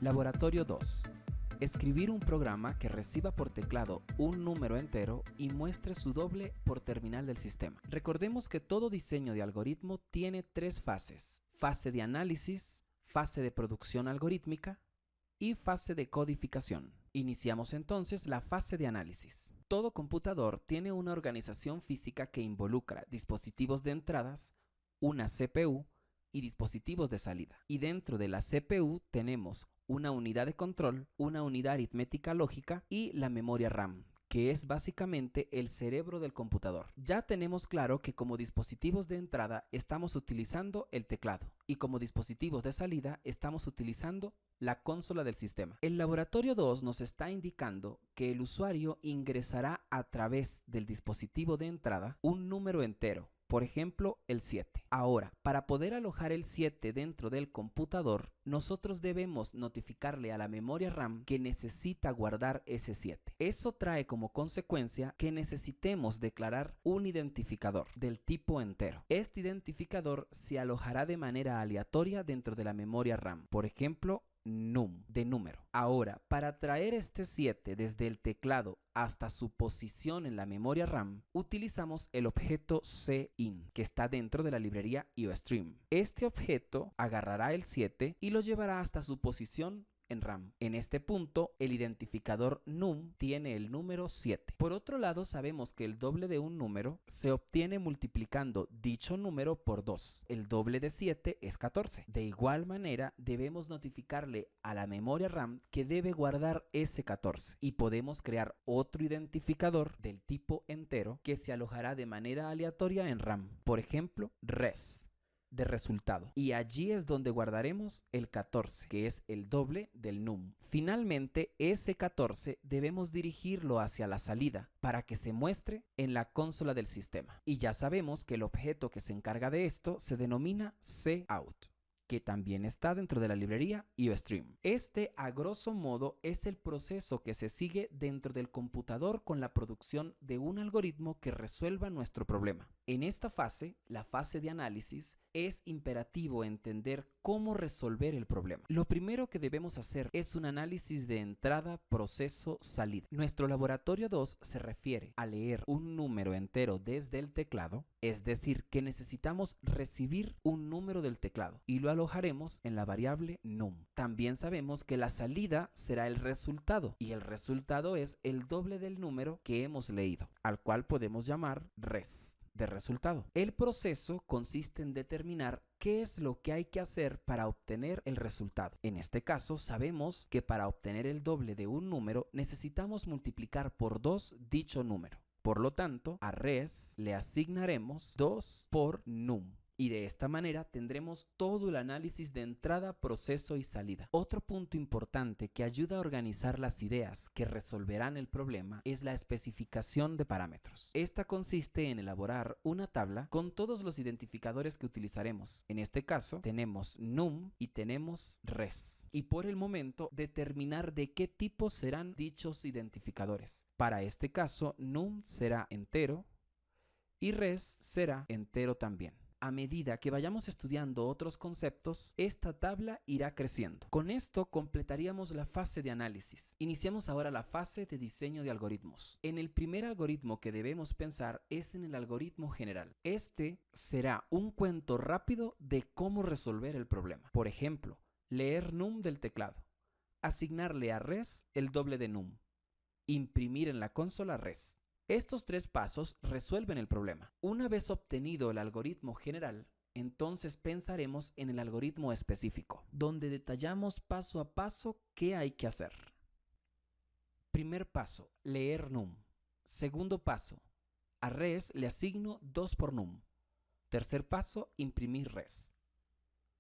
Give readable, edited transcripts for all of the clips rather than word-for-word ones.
Laboratorio 2. Escribir un programa que reciba por teclado un número entero y muestre su doble por terminal del sistema. Recordemos que todo diseño de algoritmo tiene tres fases: fase de análisis, fase de producción algorítmica y fase de codificación. Iniciamos entonces la fase de análisis. Todo computador tiene una organización física que involucra dispositivos de entradas, una CPU y dispositivos de salida. Y dentro de la CPU tenemos una unidad de control, una unidad aritmética lógica y la memoria RAM, que es básicamente el cerebro del computador. Ya tenemos claro que como dispositivos de entrada estamos utilizando el teclado y como dispositivos de salida estamos utilizando la consola del sistema. El laboratorio 2 nos está indicando que el usuario ingresará a través del dispositivo de entrada un número entero. Por ejemplo, el 7. Ahora, para poder alojar el 7 dentro del computador, nosotros debemos notificarle a la memoria RAM que necesita guardar ese 7. Eso trae como consecuencia que necesitemos declarar un identificador del tipo entero. Este identificador se alojará de manera aleatoria dentro de la memoria RAM. Por ejemplo, num, de número. Ahora, para traer este 7 desde el teclado hasta su posición en la memoria RAM, utilizamos el objeto cin, que está dentro de la librería IOStream. Este objeto agarrará el 7 y lo llevará hasta su posición en RAM. En este punto, el identificador num tiene el número 7. Por otro lado, sabemos que el doble de un número se obtiene multiplicando dicho número por 2. El doble de 7 es 14. De igual manera, debemos notificarle a la memoria RAM que debe guardar ese 14. Y podemos crear otro identificador del tipo entero que se alojará de manera aleatoria en RAM. Por ejemplo, res, de resultado, y allí es donde guardaremos el 14, que es el doble del num. Finalmente, ese 14 debemos dirigirlo hacia la salida para que se muestre en la consola del sistema. Y ya sabemos que el objeto que se encarga de esto se denomina cout, que también está dentro de la librería IOStream. Este, a grosso modo, es el proceso que se sigue dentro del computador con la producción de un algoritmo que resuelva nuestro problema. En esta fase, la fase de análisis, es imperativo entender cómo resolver el problema. Lo primero que debemos hacer es un análisis de entrada, proceso, salida. Nuestro laboratorio 2 se refiere a leer un número entero desde el teclado, es decir, que necesitamos recibir un número del teclado y lo alojaremos en la variable num. También sabemos que la salida será el resultado y el resultado es el doble del número que hemos leído, al cual podemos llamar res, de resultado. El proceso consiste en determinar qué es lo que hay que hacer para obtener el resultado. En este caso, sabemos que para obtener el doble de un número necesitamos multiplicar por 2 dicho número. Por lo tanto, a res le asignaremos 2 por num. Y de esta manera tendremos todo el análisis de entrada, proceso y salida. Otro punto importante que ayuda a organizar las ideas que resolverán el problema es la especificación de parámetros. Esta consiste en elaborar una tabla con todos los identificadores que utilizaremos. En este caso tenemos num y tenemos res. Y por el momento determinar de qué tipo serán dichos identificadores. Para este caso, num será entero y res será entero también. A medida que vayamos estudiando otros conceptos, esta tabla irá creciendo. Con esto completaríamos la fase de análisis. Iniciamos ahora la fase de diseño de algoritmos. En el primer algoritmo que debemos pensar es en el algoritmo general. Este será un cuento rápido de cómo resolver el problema. Por ejemplo, leer num del teclado, asignarle a res el doble de num, imprimir en la consola res. Estos tres pasos resuelven el problema. Una vez obtenido el algoritmo general, entonces pensaremos en el algoritmo específico, donde detallamos paso a paso qué hay que hacer. Primer paso, leer num. Segundo paso, a res le asigno 2 por num. Tercer paso, imprimir res.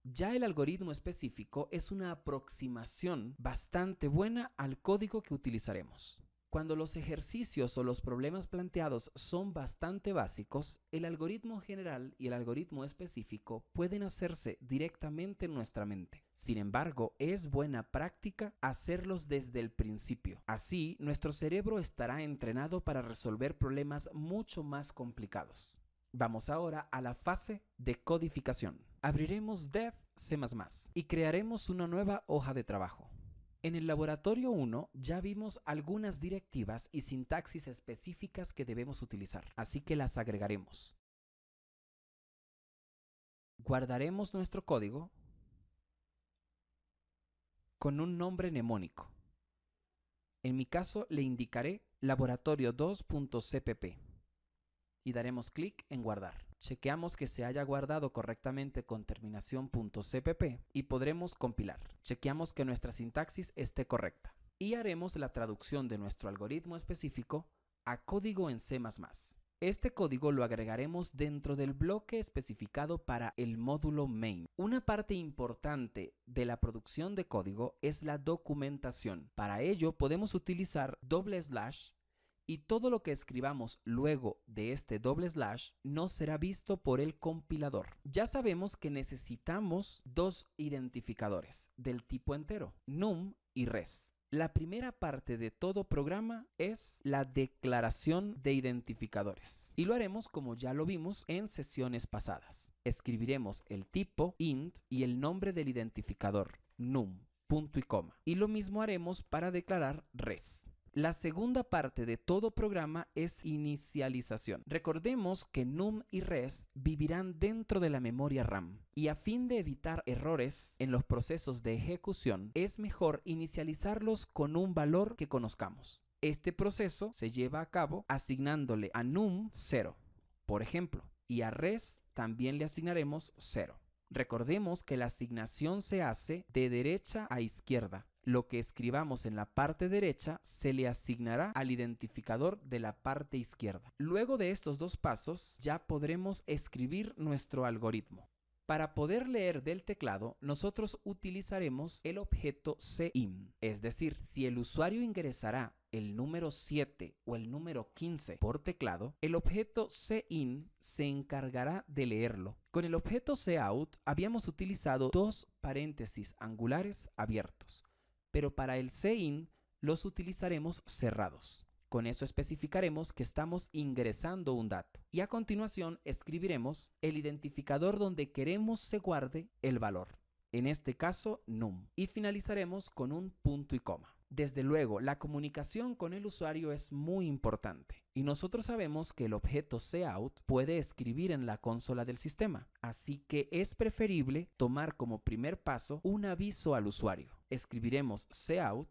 Ya el algoritmo específico es una aproximación bastante buena al código que utilizaremos. Cuando los ejercicios o los problemas planteados son bastante básicos, el algoritmo general y el algoritmo específico pueden hacerse directamente en nuestra mente. Sin embargo, es buena práctica hacerlos desde el principio. Así, nuestro cerebro estará entrenado para resolver problemas mucho más complicados. Vamos ahora a la fase de codificación. Abriremos Dev C++ y crearemos una nueva hoja de trabajo. En el laboratorio 1 ya vimos algunas directivas y sintaxis específicas que debemos utilizar, así que las agregaremos. Guardaremos nuestro código con un nombre mnemónico. En mi caso le indicaré laboratorio2.cpp y daremos clic en guardar. Chequeamos que se haya guardado correctamente con terminación .cpp y podremos compilar. Chequeamos que nuestra sintaxis esté correcta y haremos la traducción de nuestro algoritmo específico a código en C++. Este código lo agregaremos dentro del bloque especificado para el módulo main. Una parte importante de la producción de código es la documentación. Para ello podemos utilizar // y todo lo que escribamos luego de este // no será visto por el compilador. Ya sabemos que necesitamos dos identificadores del tipo entero, num y res. La primera parte de todo programa es la declaración de identificadores y lo haremos como ya lo vimos en sesiones pasadas. Escribiremos el tipo int y el nombre del identificador num, punto y coma. Y lo mismo haremos para declarar res. La segunda parte de todo programa es inicialización. Recordemos que num y res vivirán dentro de la memoria RAM y a fin de evitar errores en los procesos de ejecución, es mejor inicializarlos con un valor que conozcamos. Este proceso se lleva a cabo asignándole a num 0, por ejemplo, y a res también le asignaremos 0. Recordemos que la asignación se hace de derecha a izquierda. Lo que escribamos en la parte derecha se le asignará al identificador de la parte izquierda. Luego de estos dos pasos ya podremos escribir nuestro algoritmo. Para poder leer del teclado, nosotros utilizaremos el objeto cin. Es decir, si el usuario ingresará el número 7 o el número 15 por teclado, el objeto cin se encargará de leerlo. Con el objeto cout habíamos utilizado dos paréntesis angulares abiertos, pero para el cin los utilizaremos cerrados. Con eso especificaremos que estamos ingresando un dato. Y a continuación escribiremos el identificador donde queremos se guarde el valor. En este caso, num. Y finalizaremos con un punto y coma. Desde luego, la comunicación con el usuario es muy importante. Y nosotros sabemos que el objeto cout puede escribir en la consola del sistema. Así que es preferible tomar como primer paso un aviso al usuario. Escribiremos cout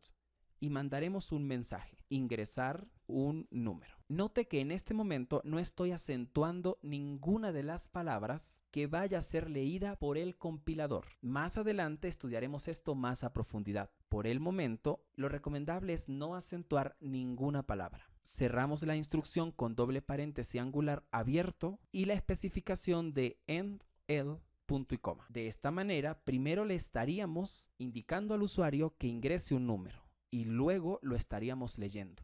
y mandaremos un mensaje, ingresar un número. Note que en este momento no estoy acentuando ninguna de las palabras que vaya a ser leída por el compilador. Más adelante estudiaremos esto más a profundidad. Por el momento, lo recomendable es no acentuar ninguna palabra. Cerramos la instrucción con doble paréntesis angular abierto y la especificación de end, el, punto y coma. De esta manera, primero le estaríamos indicando al usuario que ingrese un número y luego lo estaríamos leyendo.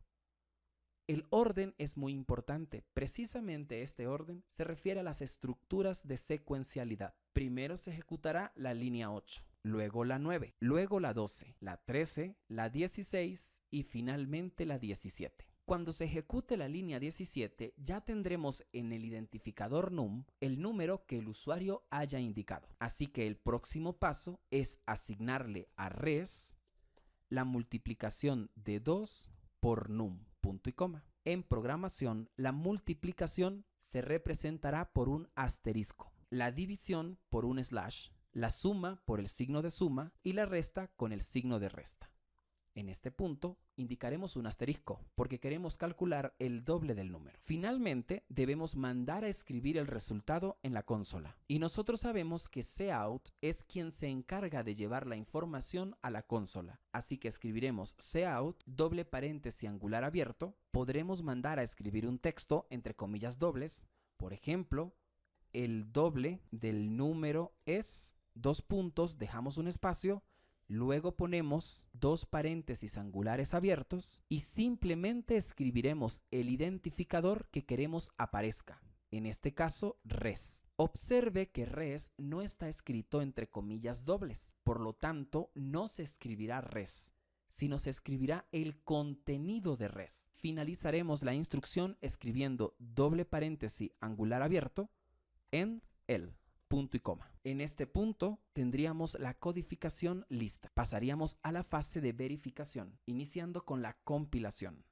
El orden es muy importante. Precisamente este orden se refiere a las estructuras de secuencialidad. Primero se ejecutará la línea 8, luego la 9, luego la 12, la 13, la 16 y finalmente la 17. Cuando se ejecute la línea 17, ya tendremos en el identificador num el número que el usuario haya indicado. Así que el próximo paso es asignarle a res la multiplicación de 2 por num, punto y coma. En programación, la multiplicación se representará por un asterisco, la división por un slash, la suma por el signo de suma y la resta con el signo de resta. En este punto indicaremos un asterisco porque queremos calcular el doble del número. Finalmente, debemos mandar a escribir el resultado en la consola. Y nosotros sabemos que cout es quien se encarga de llevar la información a la consola. Así que escribiremos cout, doble paréntesis angular abierto. Podremos mandar a escribir un texto entre comillas dobles. Por ejemplo, el doble del número es, dos puntos, dejamos un espacio. Luego ponemos dos paréntesis angulares abiertos y simplemente escribiremos el identificador que queremos aparezca. En este caso, res. Observe que res no está escrito entre comillas dobles. Por lo tanto, no se escribirá res, sino se escribirá el contenido de res. Finalizaremos la instrucción escribiendo doble paréntesis angular abierto, end, el. punto y coma. En este punto tendríamos la codificación lista. Pasaríamos a la fase de verificación, iniciando con la compilación.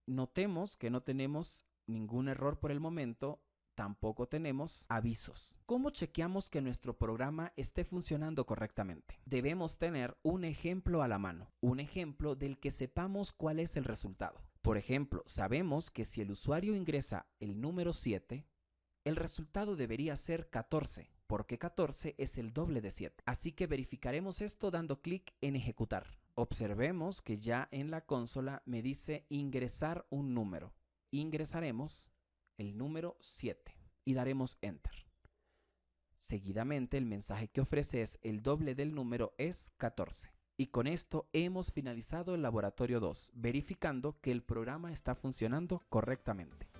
Notemos que no tenemos ningún error por el momento, tampoco tenemos avisos. ¿Cómo chequeamos que nuestro programa esté funcionando correctamente? Debemos tener un ejemplo a la mano, un ejemplo del que sepamos cuál es el resultado. Por ejemplo, sabemos que si el usuario ingresa el número 7, el resultado debería ser 14, porque 14 es el doble de 7. Así que verificaremos esto dando clic en ejecutar. Observemos que ya en la consola me dice ingresar un número. Ingresaremos el número 7 y daremos Enter. Seguidamente el mensaje que ofrece es el doble del número es 14. Y con esto hemos finalizado el laboratorio 2, verificando que el programa está funcionando correctamente.